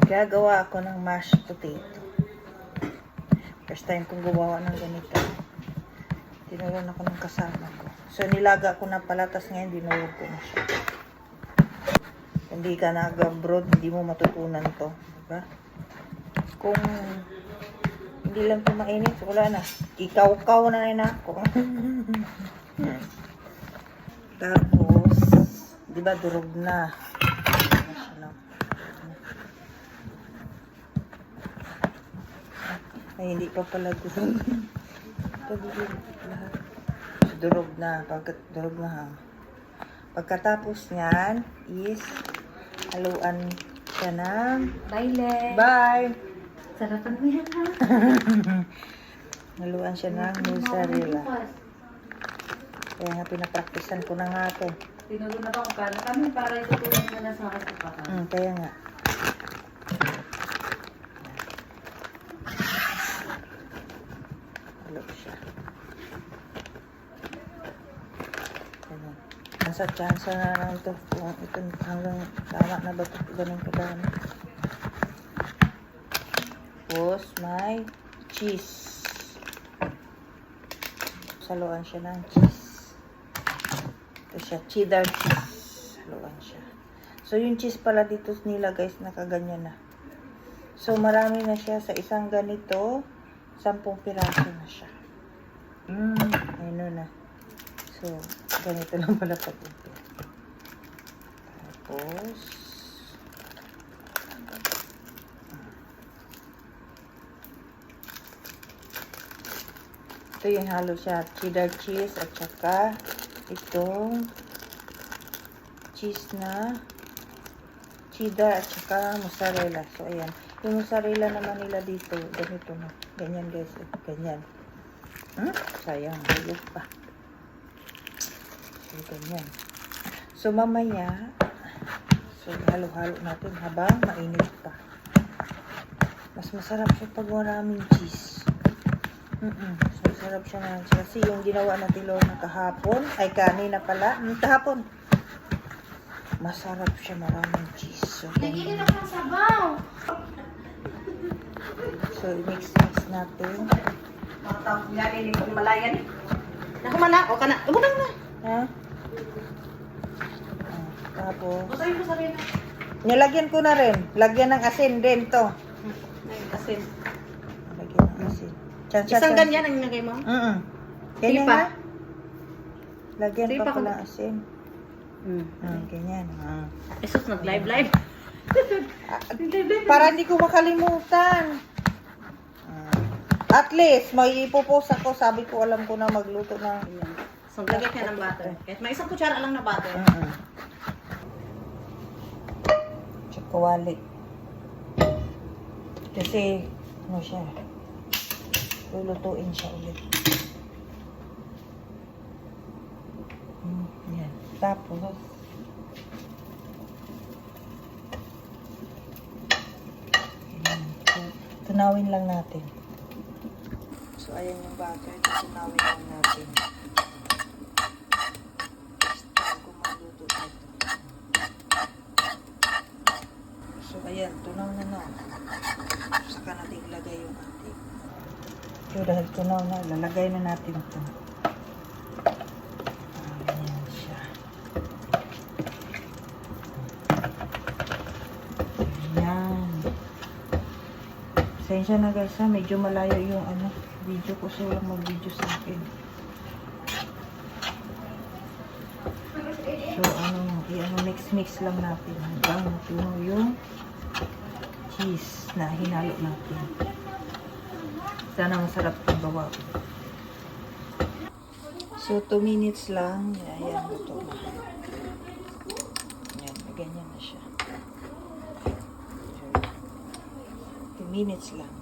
Gagawa ako ng mashed potato. First time kong gumawa ng ganito. Tinuruan ako ng kasama ko. So, nilaga ko na pala, tas ngayon dinurog ko na siya. Hindi ka nag-abroad, hindi mo matutunan to. Diba? Kung hindi lang ito mainit, wala na. Ikaw-kaw na rin ako. Tapos, diba durog na. Ay, hindi pa pala durog. Durog na. Durog na ha. Pagkatapos niyan is haluan siya ng bye! Sarapan mo yan ha? Haluan siya ng mozzarella. Kaya nga pinapraktisan ko na nga ito. Tinulo na ba kami para itutulong mo na sa kasapakan? Kaya nga. Halo siya. Ganun. Nasa chance na lang ito. Kung ito hanggang tama na ba ito? Ganun kadami. Tapos may cheese. Saluan siya ng cheese. Ito siya, cheddar cheese. Saluan siya. So, yung cheese pala dito nila guys, nakaganyan na. So, marami na siya. Sa isang ganito, 10 piraso na siya. Ayun na. So, ganito lang pala pag ito. Tapos, ito yung halo siya. Cheddar cheese at saka itong cheese na cheddar at saka mozzarella. So, ayan. Yung mozzarella naman nila dito, ganito na. Ganyan guys. Ganyan. Sayang. Hulog pa. So, ganyan. So, mamaya, so, halo-halo natin habang mainit pa. Mas masarap siya pag maraming cheese. So, masarap siya na. Kasi yung ginawa natin na kahapon, ay kanina pala, kahapon. Masarap siya, maraming cheese. So, Nagiging ako ng sabaw! So, mix natin. Mga tao, nalilig kong malayan. Naku mana, o ka na. Lumutang na! Ha? Tapos, Busayin mo sa rin. nilagyan ko na rin. Lagyan ng asin din to. Asin. Lagyan ng asin. Isang ganyan ang nilagay mo? Ganyan Tripa. na. Lagyan Tripa pa ko pala asin. Ganyan. Jesus, nag-live. Para hindi ko makalimutan. At least, may ipopost ako. Sabi ko, alam ko na magluto ng... So, lagyan ka ng butter. Kahit may isang kutsara lang na butter. Tsakawali. Kasi, ano siya, lulutuin siya ulit. Yan. Tapos, tunawin lang natin. So, ayan yung butter. Tunawin lang natin. Bago magluto ito. So, ayan. Tunaw na na. Saka natin ilagay yung ating. So, dahil tunaw na, lalagay na natin ito. Ayan siya. Ayan. Pasensya na guys ha, medyo malayo yung video ko, so walang mag-video sa akin. So mix lang natin hanggang matunaw yung cheese na hinalo natin. Sana masarap yung bawa. So 2 minutes lang, ayan, luto na. Ayan, ganyan na siya. 2 minutes lang.